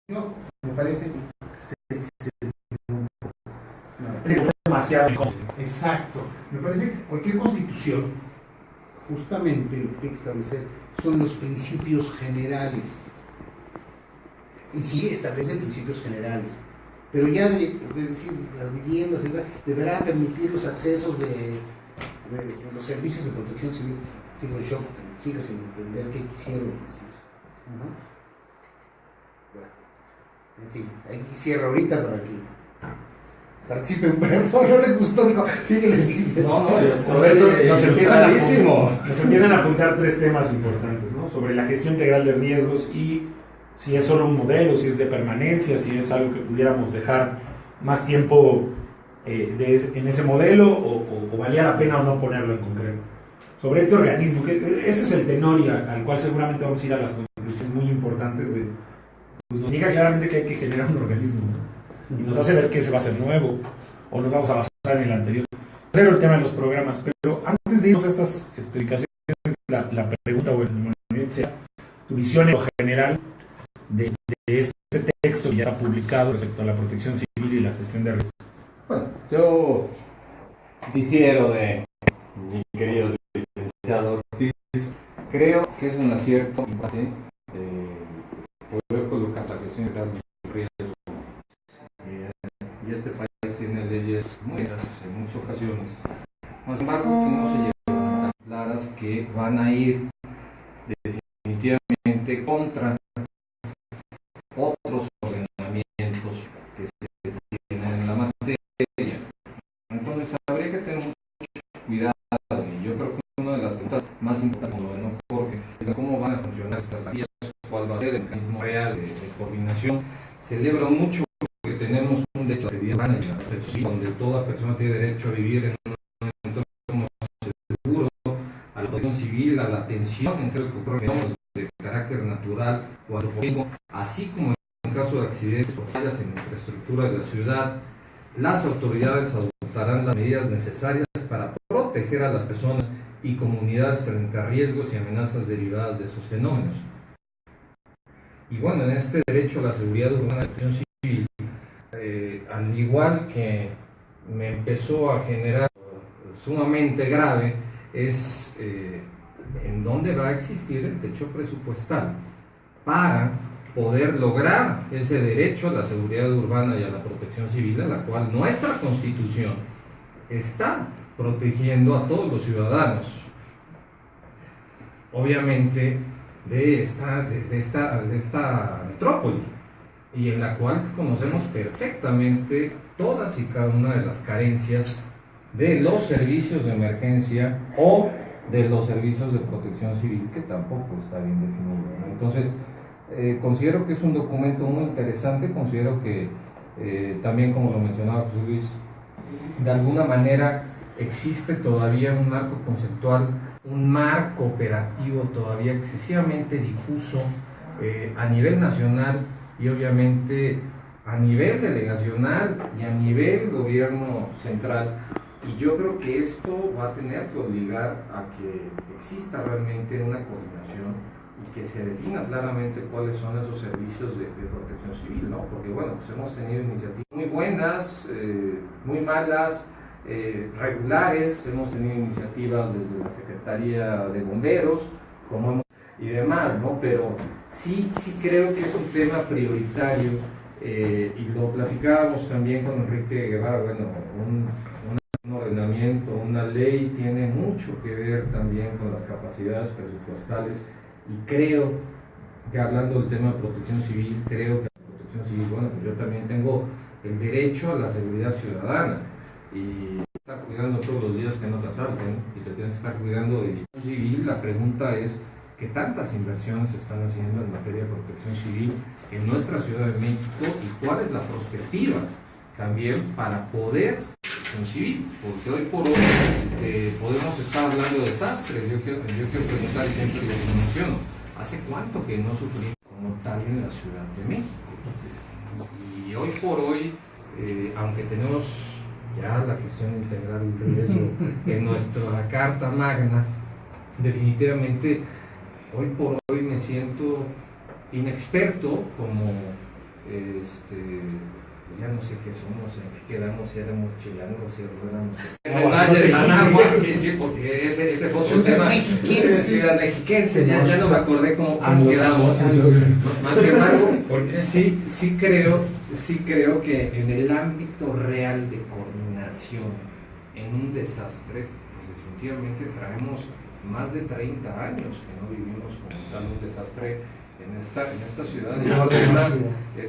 Yo, me parece que se Es demasiado. exacto. Me parece que cualquier constitución, justamente lo que tiene que establecer son los principios generales. Y sí, establece principios generales. Pero ya de decir, las viviendas, deberá permitir los accesos de los servicios de protección civil. Sigo yo, sigo sin entender qué quisieron decir. Bueno, en fin, aquí cierro ahorita para que participe Humberto. No le gustó, dijo, síguele, síguele. No, Humberto, nos empiezan a apuntar tres temas importantes, ¿no? Sobre la gestión integral de riesgos y si es solo un modelo, si es de permanencia, si es algo que pudiéramos dejar más tiempo en ese modelo o valía la pena o no ponerlo en concreto. Sobre este organismo, que ese es el tenor y al cual seguramente vamos a ir a las conclusiones muy importantes de, pues nos diga claramente que hay que generar un organismo, ¿no? Y nos hace ver que ese va a ser nuevo o nos vamos a basar en el anterior. Ese era el tema de los programas, pero antes de irnos a estas explicaciones, la pregunta o el movimiento sea tu visión en lo general de este texto que ya está publicado respecto a la protección civil y la gestión de riesgos. Bueno, yo difiero de mi querido licenciado Ortiz. Creo que es un acierto importante poder colocar la gestión integral de riesgos. Y este país tiene leyes muy buenas en muchas ocasiones, sin embargo que no se llevan tan claras, que van a ir definitivamente contra otros ordenamientos que se tienen en la materia. Entonces habría que tener mucho cuidado, y yo creo que una de las preguntas más importantes, ¿no? Porque cómo van a funcionar estas estrategias, cuál va a ser el mecanismo real de coordinación. Celebro mucho que tenemos un derecho a la vida humana y la protección civil, donde toda persona tiene derecho a vivir en un entorno seguro, a la protección civil, a la atención, creo que ocurre de carácter natural o antropológico, así como en caso de accidentes o fallas en la infraestructura de la ciudad. Las autoridades adoptarán las medidas necesarias para proteger a las personas y comunidades frente a riesgos y amenazas derivadas de esos fenómenos. Y bueno, en este derecho a la seguridad urbana y protección civil, al igual que me empezó a generar sumamente grave, es en dónde va a existir el techo presupuestal para poder lograr ese derecho a la seguridad urbana y a la protección civil, a la cual nuestra Constitución está protegiendo a todos los ciudadanos, obviamente de esta metrópoli, y en la cual conocemos perfectamente todas y cada una de las carencias de los servicios de emergencia o de los servicios de protección civil, que tampoco está bien definido, ¿no? Entonces, considero que es un documento muy interesante, considero que también, como lo mencionaba José Luis, de alguna manera existe todavía un marco conceptual, un marco operativo todavía excesivamente difuso a nivel nacional y obviamente a nivel delegacional y a nivel gobierno central. Y yo creo que esto va a tener que obligar a que exista realmente una coordinación y que se defina claramente cuáles son esos servicios de protección civil, ¿no? Porque bueno, pues hemos tenido iniciativas muy buenas, muy malas, regulares, hemos tenido iniciativas desde la Secretaría de Bomberos, y demás, ¿no? Pero sí creo que es un tema prioritario, y lo platicábamos también con Enrique Guevara. Bueno, un ordenamiento, una ley tiene mucho que ver también con las capacidades presupuestales, y creo que, hablando del tema de protección civil, creo que la protección civil, bueno, pues yo también tengo el derecho a la seguridad ciudadana, y estar cuidando todos los días que no te asalten, y te tienes que estar cuidando de protección civil. La pregunta es, ¿qué tantas inversiones se están haciendo en materia de protección civil en nuestra Ciudad de México, y cuál es la perspectiva también para poder protección civil? Porque hoy por hoy podemos estar hablando de desastres. Yo quiero preguntar, y siempre lo menciono, ¿hace cuánto que no sufrimos como tal en la Ciudad de México? Y hoy por hoy, aunque tenemos ya la gestión integral del riesgo en nuestra Carta Magna, definitivamente hoy por hoy me siento inexperto como ya no sé qué somos, en qué quedamos, si éramos chilangos, si éramos sí, porque ese fue otro tema. Ciudad mexiquense, ya no me acordé cómo quedamos. Más sin embargo, sí creo que en el ámbito real de coordinación en un desastre, pues definitivamente traemos más de 30 años que no vivimos como está un desastre en esta ciudad,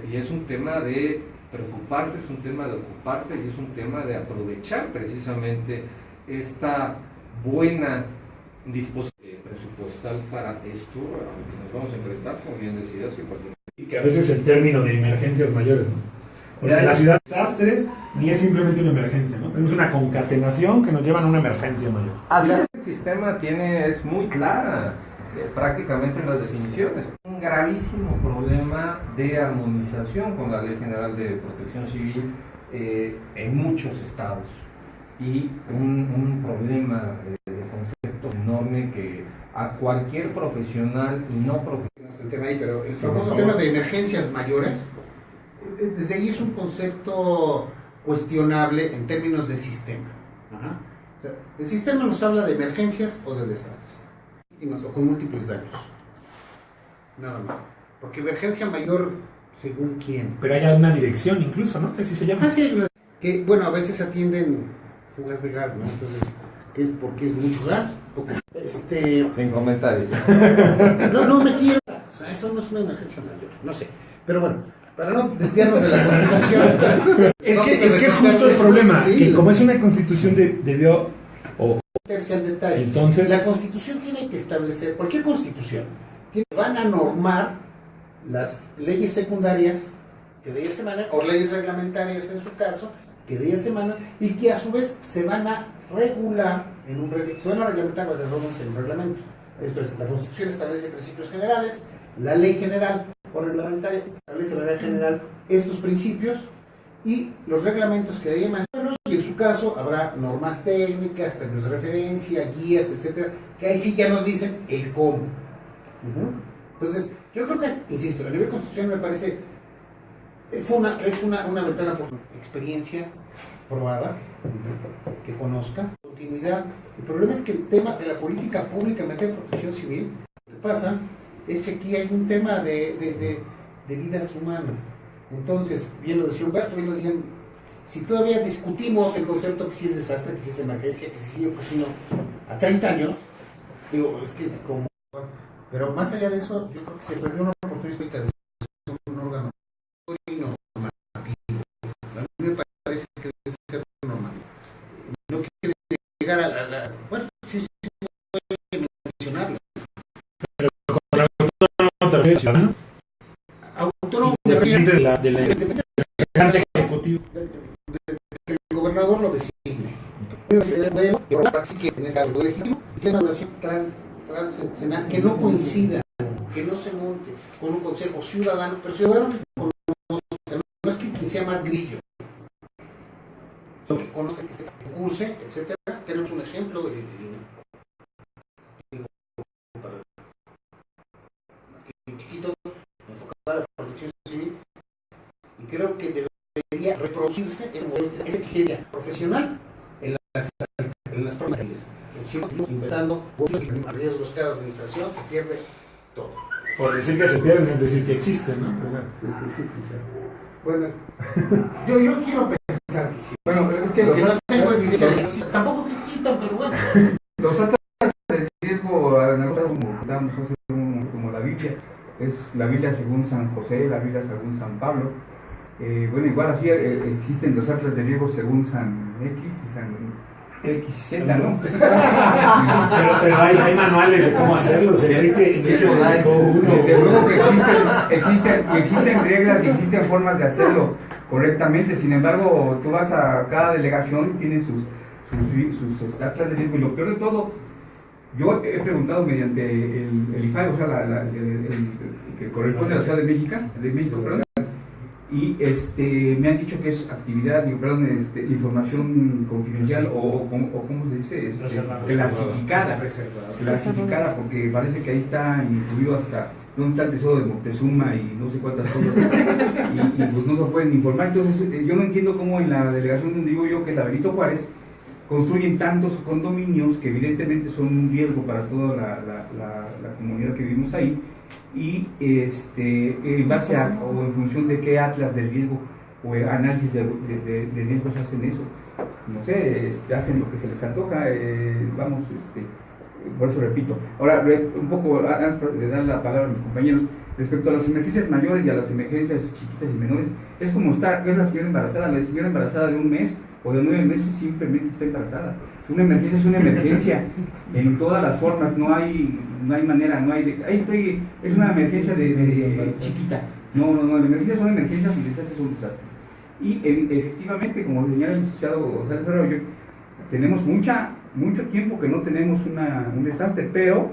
y es un tema de preocuparse, es un tema de ocuparse y es un tema de aprovechar precisamente esta buena disposición presupuestal para esto, a lo que nos vamos a enfrentar, como bien decías, y que a veces el término de emergencias mayores, ¿no? Porque la ciudad de desastre ni es simplemente una emergencia, ¿no? Tenemos una concatenación que nos lleva a una emergencia mayor. El sistema es muy clara, prácticamente en las definiciones. Un gravísimo problema de armonización con la Ley General de Protección Civil en muchos estados, y un problema de concepto enorme que a cualquier profesional y no profesional. El tema ahí, pero el famoso tema de emergencias mayores, desde ahí es un concepto cuestionable en términos de sistema. Ajá. O sea, el sistema nos habla de emergencias o de desastres, o con múltiples daños. Nada más. Porque emergencia mayor, según quién. Pero hay una dirección incluso, ¿no? Que así se llama. Ah, sí, que bueno, a veces atienden fugas de gas, ¿no? Entonces, ¿qué es? ¿Porque es mucho gas? Poco. Sin comentarios. No me quiero. O sea, eso no es una emergencia mayor. No sé. Pero bueno, para no desviarnos de la Constitución. es que es justo el problema. Sí, que como es una Constitución debió. Al detalle. Entonces, la Constitución tiene que establecer, cualquier Constitución, van a normar las leyes secundarias que de ella se emanan, o leyes reglamentarias en su caso, que de ella se emanan, y que a su vez se van a regular en un reglamento, se van a reglamentar las normas en un reglamento. Esto es, la Constitución establece principios generales, la ley general o reglamentaria establece de manera general estos principios, y los reglamentos que de ella emanan, y en su caso habrá normas técnicas, términos de referencia, guías, etcétera, que ahí sí ya nos dicen el cómo. Entonces, yo creo que, insisto, a nivel constitucional me parece es una ventana por experiencia probada, que conozca, continuidad. El problema es que el tema de la política pública en materia de protección civil, lo que pasa es que aquí hay un tema de vidas humanas. Entonces, bien lo decía Humberto, bien lo decían, si todavía discutimos el concepto que si es desastre, que si es emergencia, que si sí o que si no, a 30 años, digo, es que como... Pero más allá de eso, yo creo que se perdió una oportunidad histórica de ser un órgano normativo. A mí me parece que debe ser normativo. No quiere llegar a la... Bueno, sí puede mencionarlo. Pero con la autónomo te refieres, ¿no? Autónomo de la ejecutivo. El gobernador lo designe. Que practique en ese algo legítimo, que es una nación transcendental, que no coincida, que no se monte con un consejo ciudadano, pero ciudadano que conozca, no es que quien sea más grillo, sino que conozca, que se curse, etcétera. Tenemos un ejemplo chiquito, enfocado a la protección civil, y creo que debería reproducirse esa experiencia profesional en las próximas leyes. Si no, inventando riesgos cada administración, se pierde todo. Por decir que se pierden es decir que existen, ¿no? Sí, existen. Bueno, yo quiero pensar que sí. Bueno, es que los no tengo evidencia, tampoco que existan, pero bueno. Los actos de riesgo, como la Biblia, es la Biblia según San José, la Biblia según San Pablo. Bueno, igual así existen los atlas de riesgo según San X y San X y Z, ¿no? pero hay manuales de cómo hacerlo. Seguro que existen reglas y existen formas de hacerlo correctamente. Sin embargo, tú vas a cada delegación y tiene sus atlas de riesgo. Y lo peor de todo, yo he preguntado mediante el IFAE, o sea, el que corresponde a la Ciudad de México, perdón. Y me han dicho que es actividad, información confidencial o ¿cómo se dice? Clasificada, porque parece que ahí está incluido hasta dónde está el tesoro de Moctezuma y no sé cuántas cosas. Y pues no se pueden informar. Entonces yo no entiendo cómo en la delegación donde vivo yo, que es la Benito Juárez, construyen tantos condominios que evidentemente son un riesgo para toda la comunidad que vivimos ahí, y en base a, o en función de qué atlas del riesgo o análisis de riesgos hacen eso. No sé, hacen lo que se les antoja, por eso repito. Ahora, un poco antes de dar la palabra a mis compañeros, respecto a las emergencias mayores y a las emergencias chiquitas y menores, es como es la señora embarazada de un mes o de 9 meses, simplemente está embarazada. Una emergencia es una emergencia en todas las formas, no hay manera, es una emergencia de chiquita. No, las emergencias son emergencias y desastres son desastres. Y efectivamente, como señala el licenciado González Arroyo, tenemos mucho tiempo que no tenemos un desastre, pero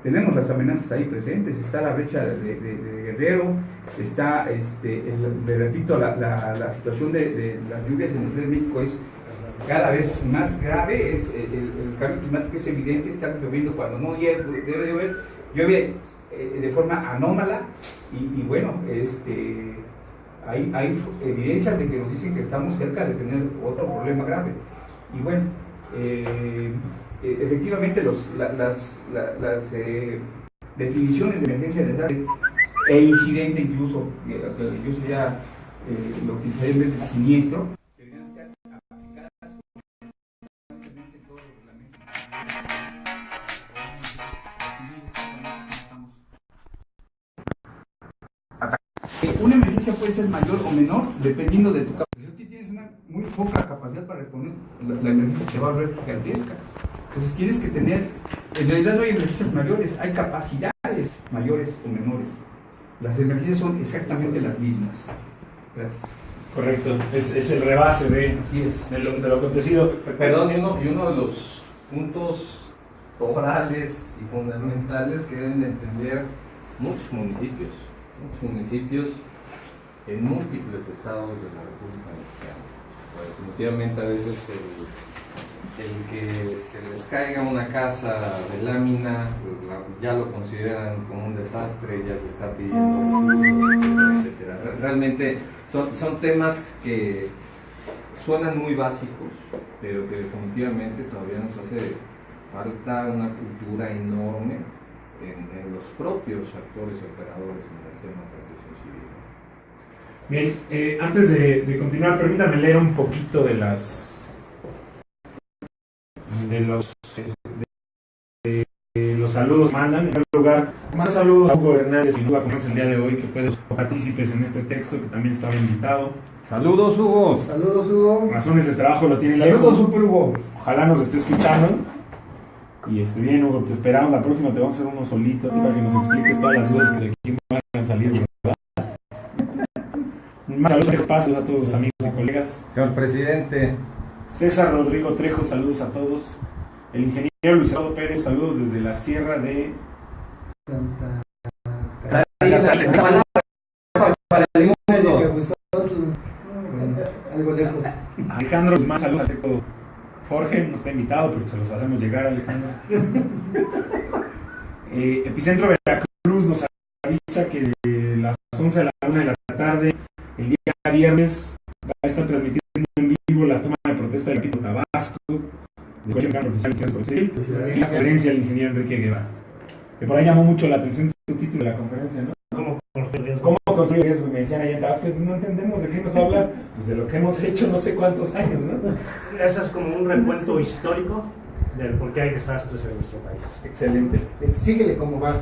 tenemos las amenazas ahí presentes. Está la brecha de Guerrero, está, repito, la situación de las lluvias en el Río de México es cada vez más grave, el cambio climático es evidente, está lloviendo cuando no debe llover, llueve de forma anómala, y bueno, hay evidencias de que nos dicen que estamos cerca de tener otro problema grave. Y bueno, efectivamente las definiciones de emergencia de desastre e incidente incluso ya lo utilizaría en vez de siniestro, deberían estar aplicadas constantemente en todos los reglamentos. Una emergencia puede ser mayor o menor dependiendo de tu capacidad. Si tienes una muy poca capacidad para responder, la emergencia se va a volver gigantesca. Entonces tienes que tener, en realidad no hay emergencias mayores, hay capacidades mayores o menores. Las emergencias son exactamente las mismas. Gracias. Correcto, es el rebase de lo acontecido. Perdón, y uno de los puntos orales y fundamentales que deben de entender muchos municipios en múltiples estados de la República Mexicana. Bueno, definitivamente a veces el que se les caiga una casa de lámina ya lo consideran como un desastre, ya se está pidiendo recursos, etcétera. Realmente son temas que suenan muy básicos, pero que definitivamente todavía nos hace falta una cultura enorme en los propios actores operadores en el tema de protección civil. Bien, antes de continuar, permítanme leer un poquito de los saludos que mandan. En primer lugar, más saludos a Hugo Hernández, sin duda, como es el día de hoy, que fue de los partícipes en este texto, que también estaba invitado. Saludos, Hugo. Saludos, Hugo. Razones de trabajo lo tiene lejos. Saludos, Super Hugo. Ojalá nos esté escuchando. Y bien, Hugo, te esperamos. La próxima te vamos a hacer uno solito para que nos expliques todas las dudas que de aquí van a salir, ¿verdad? Más saludos a todos los amigos y colegas. Señor presidente. César Rodrigo Trejo, saludos a todos. El ingeniero Luis Eduardo Pérez, saludos desde la sierra de algo lejos. Alejandro Guzmán, saludos a Teco. Jorge no está invitado, pero se los hacemos llegar, Alejandro. Epicentro Veracruz nos avisa que de las 11 a la 1 de la tarde, el día viernes, va a estar transmitiendo en vivo la toma de protesta del Pito Tabasco, de Colegio Profesional de y la conferencia del ingeniero Enrique Guevara. Que por ahí llamó mucho la atención tu título de la conferencia, ¿no? ¿Cómo construir riesgo? Y me decían allá en Tabasco, no entendemos de qué nos va a hablar. Pues de lo que hemos hecho no sé cuántos años, ¿no? Eso es como un recuento histórico del por qué hay desastres en nuestro país. Excelente. Síguele como vas.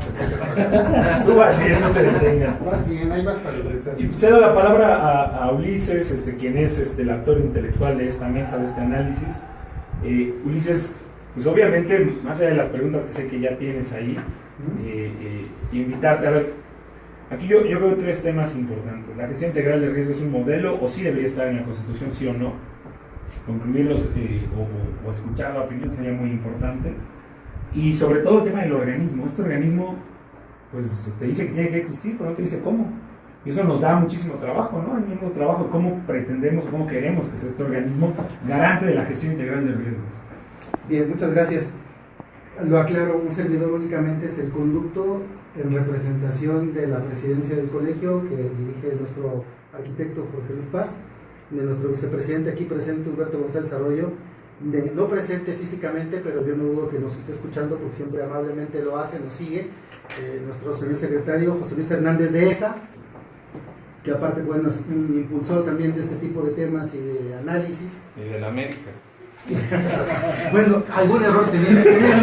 Tú vas bien, no te detengas. Vas bien, ahí vas para el desastre. Y cedo la palabra a Ulises, quien es el actor intelectual de esta mesa, de este análisis. Ulises, pues obviamente, más allá de las preguntas que sé que ya tienes ahí, invitarte a ver. Aquí yo veo 3 temas importantes. La gestión integral de riesgo es un modelo, o sí debería estar en la Constitución, sí o no. Concluirlos o escuchar la opinión sería muy importante. Y sobre todo el tema del organismo. Este organismo, pues te dice que tiene que existir, pero no te dice cómo. Y eso nos da muchísimo trabajo, ¿no? El mismo trabajo, cómo pretendemos, cómo queremos que sea este organismo garante de la gestión integral de riesgos. Bien, muchas gracias. Lo aclaro, un servidor únicamente es el conducto en representación de la presidencia del colegio que dirige nuestro arquitecto Jorge Luis Paz, de nuestro vicepresidente aquí presente, Humberto González Arroyo, no presente físicamente, pero yo no dudo que nos esté escuchando porque siempre amablemente lo hace, nos sigue, nuestro señor secretario José Luis Hernández de ESA, que aparte, bueno, es un impulsor también de este tipo de temas y de análisis. Y de la América. Bueno, algún error tenía que tener,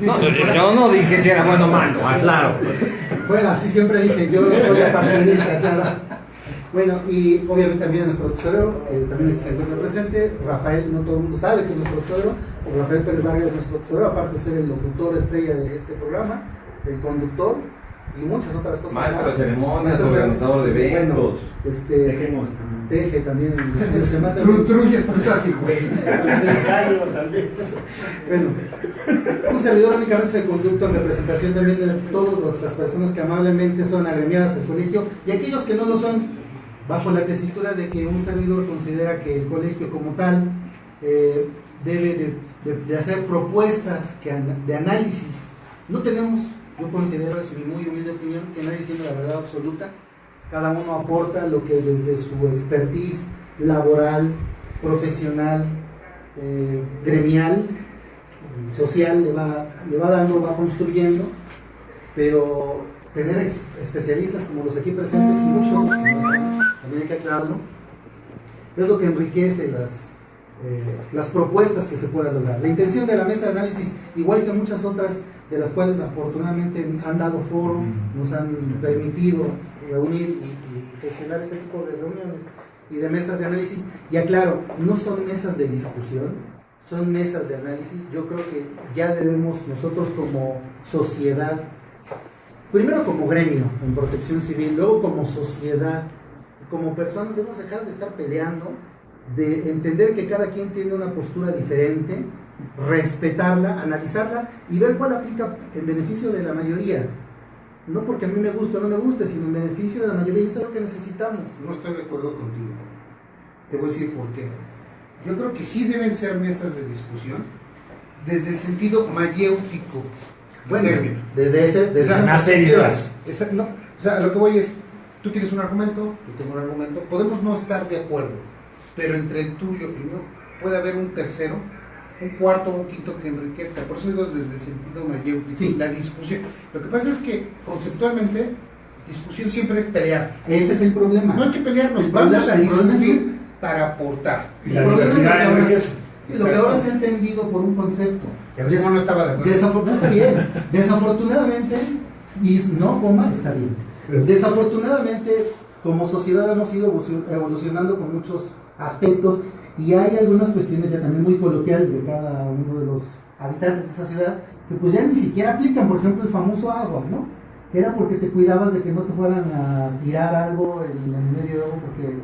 ¿no? Yo no dije si era bueno o malo, claro. Bueno, así siempre dicen, yo soy apartidista, claro. Bueno, y obviamente también nuestro tesorero, también aquí se encuentra presente, Rafael, no todo el mundo sabe que es nuestro tesorero, Rafael Pérez Vargas es nuestro tesorero, aparte de ser el locutor estrella de este programa, el conductor y muchas otras cosas. Maestro de más. ceremonias, Maestro organizador de eventos. Bueno, Dejemos también. Teje también. Se mata Truyes putas y güey. Bueno, un servidor únicamente es el conducto en representación también de todas las personas que amablemente son agremiadas al colegio y aquellos que no lo son, bajo la tesitura de que un servidor considera que el colegio como tal debe de hacer propuestas de análisis. No tenemos, yo considero, es mi muy humilde opinión, que nadie tiene la verdad absoluta. Cada uno aporta lo que desde su expertise laboral, profesional, gremial, social le va dando, va construyendo, pero tener especialistas como los aquí presentes y muchos otros que no están, también hay que aclararlo, es lo que enriquece las propuestas que se puedan lograr. La intención de la mesa de análisis, igual que muchas otras de las cuales afortunadamente nos han dado foro, nos han permitido reunir y gestionar este tipo de reuniones y de mesas de análisis, y aclaro, no son mesas de discusión, son mesas de análisis. Yo creo que ya debemos nosotros como sociedad, primero como gremio en protección civil, luego como sociedad, como personas, debemos dejar de estar peleando, de entender que cada quien tiene una postura diferente, respetarla, analizarla y ver cuál aplica en beneficio de la mayoría. No porque a mí me guste o no me guste, sino en beneficio de la mayoría, y eso es lo que necesitamos. No estoy de acuerdo contigo. Te voy a decir por qué. Yo creo que sí deben ser mesas de discusión desde el sentido mayéutico. Bueno, término. desde más serias. No, o sea, lo que voy es, tú tienes un argumento, yo tengo un argumento, podemos no estar de acuerdo, pero entre el tuyo y mío puede haber un tercero, un cuarto o un quinto que enriquezca. Por eso digo desde el sentido mayéutico, Sí. la discusión. Lo que pasa es que conceptualmente discusión siempre es pelear. Ese es el problema. No hay que pelearnos, El vamos a problema- el problema discutir para aportar. Y la El problema es diversidad lo que ahora- enriquece. Sí, lo que ahora se ha entendido por un concepto. Yo no estaba de acuerdo. No está bien. Desafortunadamente, y no coma, está bien. Desafortunadamente, como sociedad hemos ido evolucionando con muchos aspectos y hay algunas cuestiones ya también muy coloquiales de cada uno de los habitantes de esa ciudad que pues ya ni siquiera aplican. Por ejemplo, el famoso agua, ¿no? Que era porque te cuidabas de que no te fueran a tirar algo en el medio de agua porque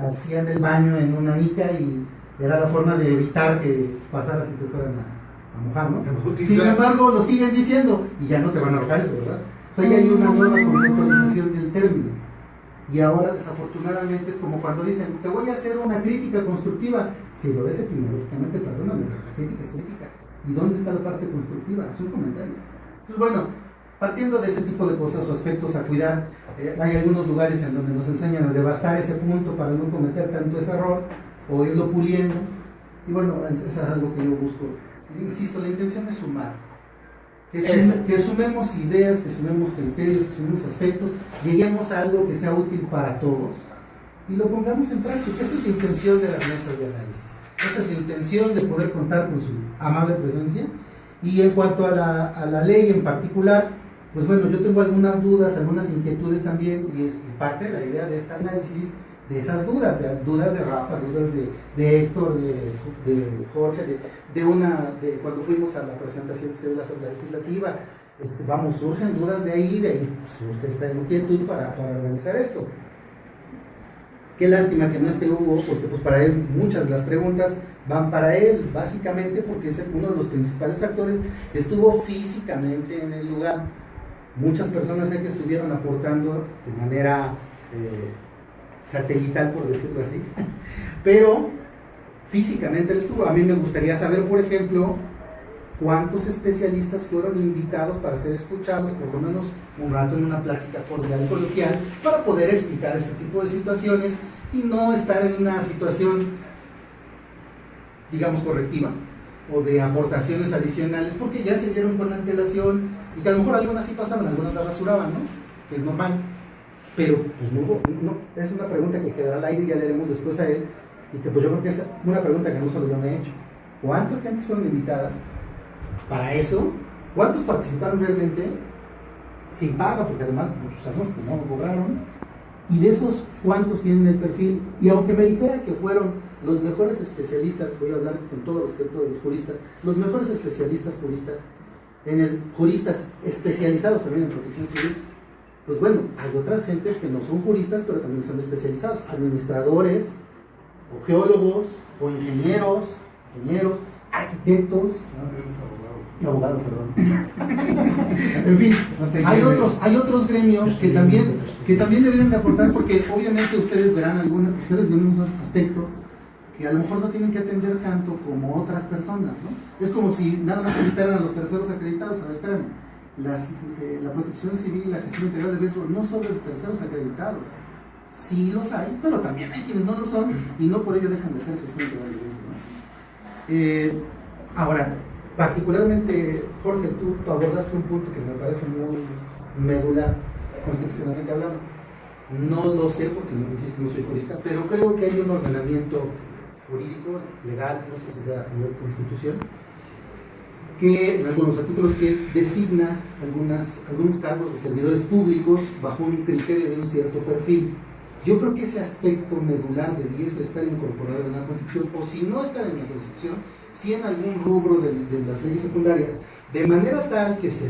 hacían el baño en una nica y era la forma de evitar que pasaras y te fueran a mojar, ¿no? Sin embargo, lo siguen diciendo y ya no te van a arrojar eso, ¿verdad? O sea, ya hay una nueva conceptualización del término. Y ahora, desafortunadamente, es como cuando dicen, te voy a hacer una crítica constructiva. Si lo ves etimológicamente, perdóname, pero la crítica es crítica. ¿Y dónde está la parte constructiva? Es un comentario. Pues bueno, partiendo de ese tipo de cosas o aspectos a cuidar, hay algunos lugares en donde nos enseñan a devastar ese punto para no cometer tanto ese error o irlo puliendo. Y bueno, eso es algo que yo busco. Insisto, la intención es sumar. Que sumemos ideas, que sumemos criterios, que sumemos aspectos, lleguemos a algo que sea útil para todos y lo pongamos en práctica. Esa es la intención de las mesas de análisis. Esa es la intención de poder contar con su amable presencia. Y en cuanto a la ley en particular, pues bueno, yo tengo algunas dudas, algunas inquietudes también, y parte de la idea de este análisis, de esas dudas de Rafa, dudas de Héctor, de Jorge, de cuando fuimos a la presentación que se dio la Asamblea Legislativa, surgen dudas de ahí surge esta inquietud para organizar esto. Qué lástima que no esté Hugo, porque pues para él muchas de las preguntas van para él, básicamente porque es uno de los principales actores que estuvo físicamente en el lugar. Muchas personas sé que estuvieron aportando de manera satelital, por decirlo así, pero físicamente él estuvo. A mí me gustaría saber, por ejemplo, cuántos especialistas fueron invitados para ser escuchados por lo menos un rato en una plática cordial y coloquial para poder explicar este tipo de situaciones y no estar en una situación, digamos, correctiva o de aportaciones adicionales, porque ya se dieron con antelación y que a lo mejor algunas sí pasaban, algunas las rasuraban, ¿no? Que es normal, pero pues no, es una pregunta que quedará al aire y ya le haremos después a él, y que pues yo creo que es una pregunta que no solo yo me he hecho. ¿Cuántas gentes fueron invitadas para eso? ¿Cuántos participaron realmente sin paga? Porque además muchos sabemos que no lo cobraron. Y de esos, ¿cuántos tienen el perfil? Y aunque me dijera que fueron los mejores especialistas, voy a hablar con todo respeto de los juristas, los mejores especialistas juristas especializados también en protección civil, pues bueno, hay otras gentes que no son juristas, pero también son especializados, administradores, o geólogos, o ingenieros, arquitectos, abogados, perdón. En fin, hay otros gremios que también deberían de aportar, porque obviamente ustedes ven unos aspectos que a lo mejor no tienen que atender tanto como otras personas, ¿no? Es como si nada más invitaran a los terceros acreditados. A ver, espérame, la protección civil, la gestión integral de riesgo, no solo de terceros acreditados, sí los hay, pero también hay quienes no lo son y no por ello dejan de ser gestión integral de riesgo, ¿no? Ahora, particularmente, Jorge, tú abordaste un punto que me parece muy medular, constitucionalmente hablando. No lo sé porque, insisto, no soy jurista, pero creo que hay un ordenamiento jurídico, legal, no sé si sea a nivel constitución, que en algunos artículos que designa algunos cargos de servidores públicos bajo un criterio de un cierto perfil. Yo creo que ese aspecto medular debiese estar incorporado en la Constitución, o si no estar en la Constitución, sí en algún rubro de las leyes secundarias, de manera tal que se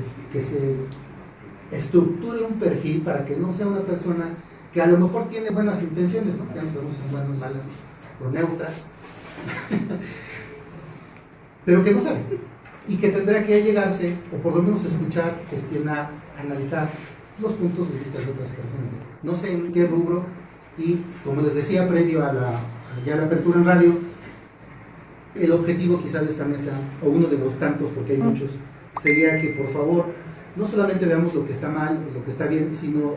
estructure un perfil para que no sea una persona que a lo mejor tiene buenas intenciones, ¿no? Ya no sabemos si son buenas, malas o neutras, pero que no sabe, y que tendrá que llegarse, o por lo menos escuchar, gestionar, analizar los puntos de vista de otras personas. No sé en qué rubro, y como les decía previo a la apertura en radio, el objetivo quizá de esta mesa, o uno de los tantos, porque hay muchos, sería que por favor no solamente veamos lo que está mal, lo que está bien, sino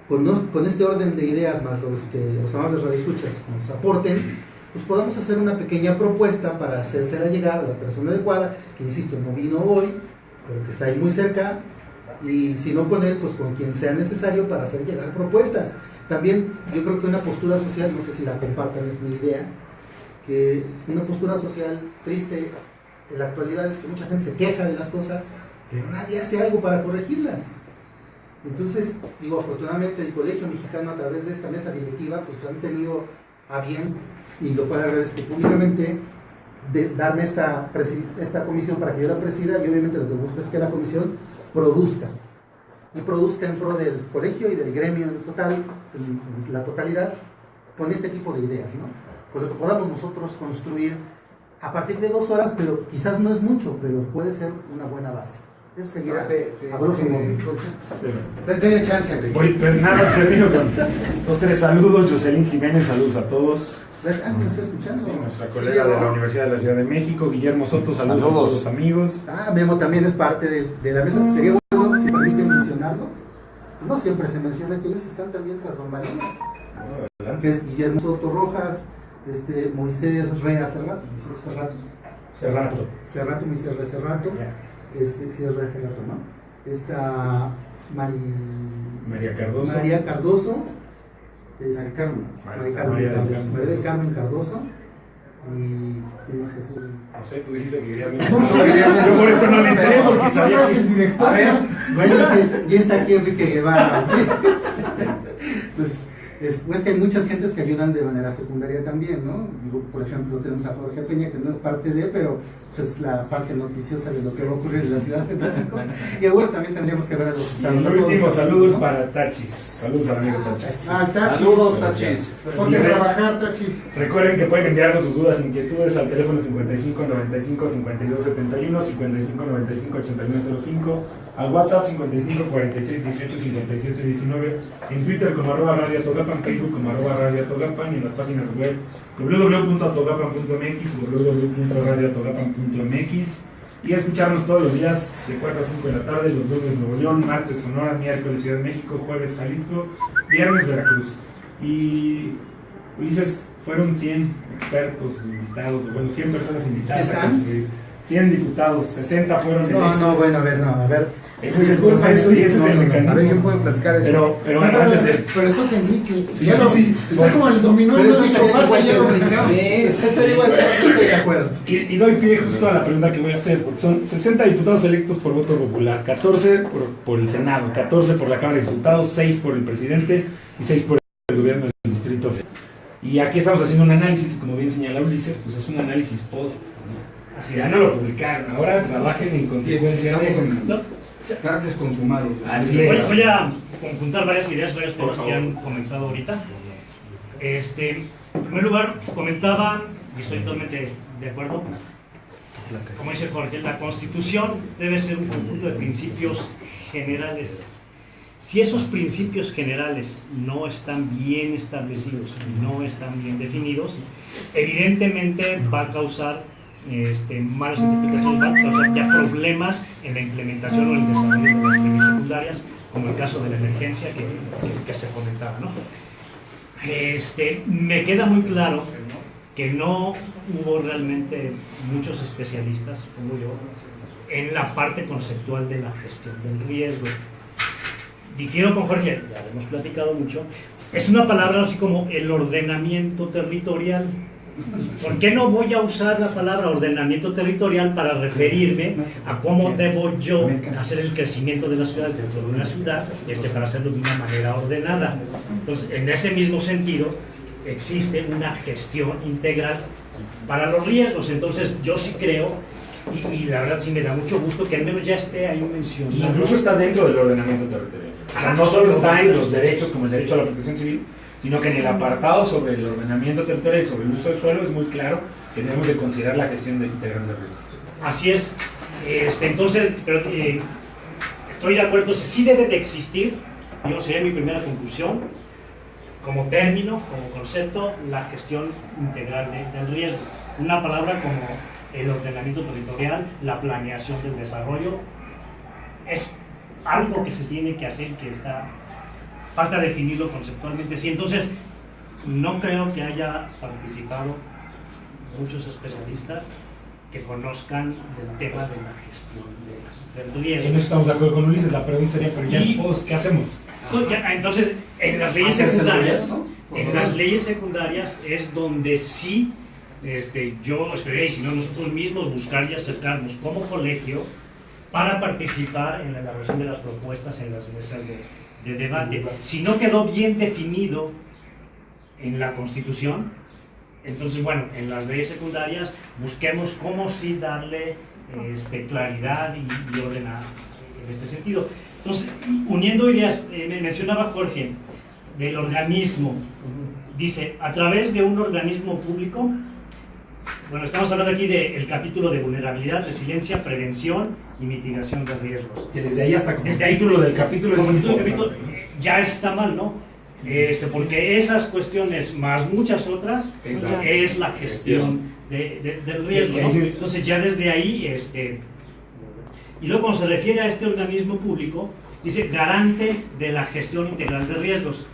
con este orden de ideas más los que los amables radioescuchas nos aporten, pues podamos hacer una pequeña propuesta para hacérsela llegar a la persona adecuada, que insisto, no vino hoy, pero que está ahí muy cerca, y si no con él, pues con quien sea necesario para hacer llegar propuestas. También yo creo que una postura social, no sé si la compartan, es mi idea, que una postura social triste en la actualidad es que mucha gente se queja de las cosas, pero nadie hace algo para corregirlas. Entonces, digo, afortunadamente el Colegio Mexicano, a través de esta mesa directiva, pues han tenido a bien, y lo cual agradezco públicamente, de darme esta comisión para que yo la presida, y obviamente lo que busco es que la comisión produzca en pro del colegio y del gremio en total, en la totalidad, con este tipo de ideas, ¿no? Con lo que podamos nosotros construir a partir de 2 horas, pero quizás no es mucho, pero puede ser una buena base. Eso sería a grosso modo. Denle chance, Enrique. Oye, pues nada, termino con los 3 saludos. Jocelyn Jiménez, saludos a todos. Ah, ¿me está escuchando? Sí, nuestra colega de la Universidad de la Ciudad de México. Guillermo Soto, saludos a todos los amigos. Memo también es parte de la mesa. Sería bueno, si permiten mencionarlos. No siempre se menciona quienes están también tras bambalinas. Que es Guillermo Soto Rojas, Moisés Rea Cerrato, Moisés Rea Cerrato, ¿no? Esta María Cardoso. María del Carmen Cardoso. Y ¿quién más es? No sé, tú dijiste que querías yo por eso no le entré, porque sabía que el director. A ver, bueno, es que ya está aquí Enrique Guevara. Pues que hay muchas gentes que ayudan de manera secundaria también, ¿no? Digo, por ejemplo, tenemos a Jorge Peña, que no es parte de, pero pues, es la parte noticiosa de lo que va a ocurrir en la Ciudad de México. Y bueno, también tendríamos que ver a los estados. Y el último, saludos, ¿no? Para Tachis. Saludos al amigo Tachis. Tachis. Saludos, Tachis. Ponte a trabajar, Tachis. Recuerden que pueden enviarnos sus dudas e inquietudes al teléfono 55 95 52 71, 55 95 81 05, al WhatsApp 55 46 18 57 19, en Twitter como @radioatogapan, Facebook como @radioatogapan, y en las páginas web www.atogapan.mx, www.radioatogapan.mx. y a escucharnos todos los días de 4 a 5 de la tarde, los lunes Nuevo León, martes Sonora, miércoles Ciudad de México, jueves Jalisco, viernes Veracruz. Y Ulises, fueron 100 expertos invitados, bueno, 100 personas invitadas. ¿Sí están? 100 diputados, 60 fueron electos. No, bueno, a ver. Ese es el consenso y ese es el mecanismo. A ver, yo puedo platicar eso. Pero bueno, antes de... Pero toca Enrique. Sí, Ya sí, lo- sí. Está Bueno. como el dominó y Pero no eso dicho sería pasa, igual ya que- lo brincaron. Sí, estoy igual, estoy de acuerdo. Y doy pie justo a la pregunta que voy a hacer, porque son 60 diputados electos por voto popular, 14 por el Senado, 14 por la Cámara de Diputados, 6 por el presidente y 6 por el gobierno del Distrito Federal. Y aquí estamos haciendo un análisis, como bien señala Ulises, pues es un análisis post. Así ya no lo publicaron, ahora trabajen en consecuencia. Carnes consumados. Así Voy, es. voy a conjuntar varias ideas, varios temas que han comentado ahorita. En primer lugar, comentaba, y estoy totalmente de acuerdo, como dice Jorge, la Constitución debe ser un conjunto de principios generales. Si esos principios generales no están bien establecidos, no están bien definidos, evidentemente va a causar malas interpretaciones, va a causar ya problemas en la implementación o el desarrollo de las leyes secundarias, como el caso de la emergencia que se comentaba, ¿no? Me queda muy claro que no hubo realmente muchos especialistas, como yo, en la parte conceptual de la gestión del riesgo. Difiero con Jorge, ya lo hemos platicado mucho, es una palabra así como el ordenamiento territorial. ¿Por qué no voy a usar la palabra ordenamiento territorial para referirme a cómo debo yo hacer el crecimiento de las ciudades dentro de una ciudad, para hacerlo de una manera ordenada? Entonces, en ese mismo sentido, existe una gestión integral para los riesgos. Entonces, yo sí creo, y la verdad sí me da mucho gusto que al menos ya esté ahí mencionado. Y incluso está dentro del ordenamiento territorial. O sea, no solo está en los derechos como el derecho a la protección civil, sino que en el apartado sobre el ordenamiento territorial y sobre el uso del suelo es muy claro que debemos de considerar la gestión integral de riesgos. Así es. Entonces, pero, estoy de acuerdo, sí debe de existir, sería mi primera conclusión, como término, como concepto, la gestión integral del riesgo. Una palabra como el ordenamiento territorial, la planeación del desarrollo, es algo que se tiene que hacer, que falta definirlo conceptualmente. Sí, entonces, no creo que haya participado muchos especialistas que conozcan del tema de la gestión del riesgo. En eso estamos de acuerdo con Ulises, la pregunta sería, pero ya ¿qué hacemos? Entonces, en las leyes secundarias, es donde sí, yo esperaría, y si no nosotros mismos buscar y acercarnos como colegio para participar en la elaboración de las propuestas en las mesas de debate. Si no quedó bien definido en la Constitución, entonces, bueno, en las leyes secundarias busquemos cómo sí darle claridad y orden en este sentido. Entonces, uniendo ideas, mencionaba Jorge del organismo, dice, a través de un organismo público, bueno, estamos hablando aquí del capítulo de vulnerabilidad, resiliencia, prevención y mitigación de riesgos. Que desde ahí hasta como Desde ahí, título del capítulo como es título del importante. capítulo, ya está mal, ¿no? Porque esas cuestiones, más muchas otras, es la gestión del riesgo, ¿no? Entonces ya desde ahí, y luego cuando se refiere a este organismo público, dice garante de la gestión integral de riesgos,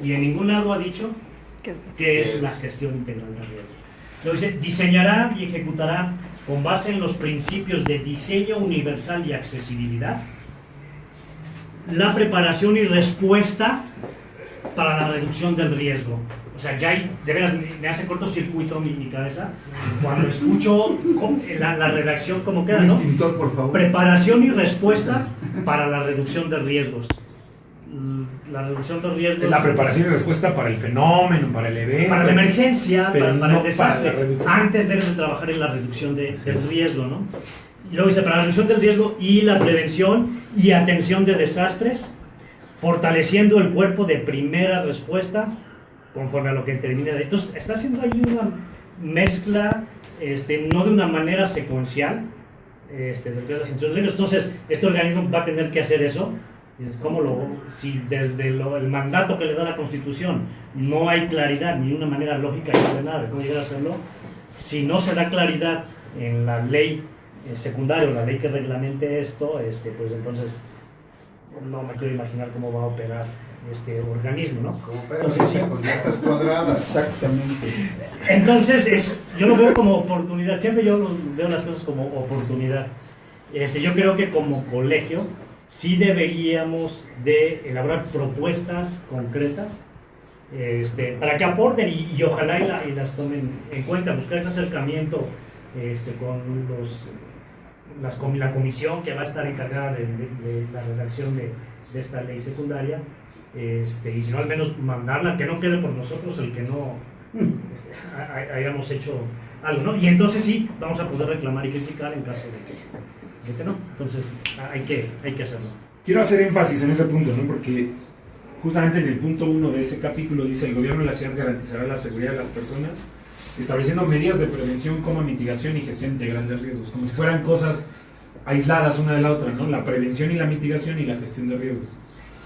y en ningún lado ha dicho qué es la gestión integral de riesgos. Luego dice, diseñará y ejecutará con base en los principios de diseño universal y accesibilidad, la preparación y respuesta para la reducción del riesgo. O sea, ya hay, de veras, me hace cortocircuito mi cabeza cuando escucho la redacción como queda, ¿no? Extintor, por favor. Preparación y respuesta para la reducción de riesgos. La reducción de riesgos... Es la preparación y respuesta para el fenómeno, para el evento. Para la emergencia, pero para no el desastre. para la reducción. Antes debes de trabajar en la reducción del riesgo, ¿no? Y luego dice, para la reducción del riesgo y la prevención y atención de desastres, fortaleciendo el cuerpo de primera respuesta conforme a lo que termina de... Entonces, está haciendo ahí una mezcla, no de una manera secuencial, de lo que es la gestión de riesgos. Entonces, este organismo va a tener que hacer eso. Si desde el mandato que le da la Constitución no hay claridad ni una manera lógica y ordenada de cómo llegar a hacerlo, si no se da claridad en la ley secundaria o la ley que reglamente esto, pues entonces no me quiero imaginar cómo va a operar este organismo, ¿no? Como Entonces, sí. con llantas cuadradas. Exactamente. Entonces, yo lo veo como oportunidad, siempre yo veo las cosas como oportunidad. Yo creo que como colegio sí deberíamos de elaborar propuestas concretas para que aporten y ojalá y las tomen en cuenta, buscar ese acercamiento con la comisión que va a estar encargada de la redacción de esta ley secundaria, y si no al menos mandarla, que no quede por nosotros el que no hayamos hecho algo, ¿no? Y entonces sí, vamos a poder reclamar y criticar en caso de que no. Entonces hay que hacerlo. Quiero hacer énfasis en ese punto, ¿no? Porque justamente en el punto 1 de ese capítulo dice: el gobierno de la ciudad garantizará la seguridad de las personas, estableciendo medidas de prevención como mitigación y gestión integral de riesgos, como si fueran cosas aisladas una de la otra, ¿no? La prevención y la mitigación y la gestión de riesgos,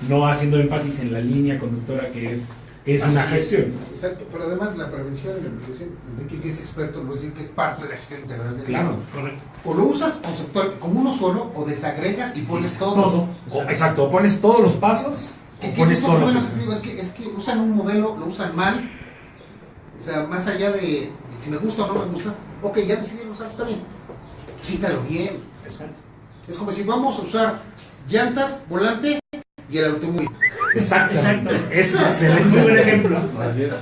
no haciendo énfasis en la línea conductora que es una gestión. Exacto, pero además la prevención y la mitigación, Enrique, que es experto, nos decir que es parte de la gestión integral de Claro, riesgo. Correcto. O lo usas conceptual como uno solo, o desagregas y pones todo. Exacto, o pones todos los pasos o Que pones eso solo. es lo que digo, es que usan un modelo, lo usan mal. O sea, más allá de si me gusta o no me gusta, ok, ya decidieron usarlo, está bien. Cítalo bien. Exacto. Es como si vamos a usar llantas, volante y el automóvil. Exacto. Exacto. Es excelente. Muy buen ejemplo. Así es.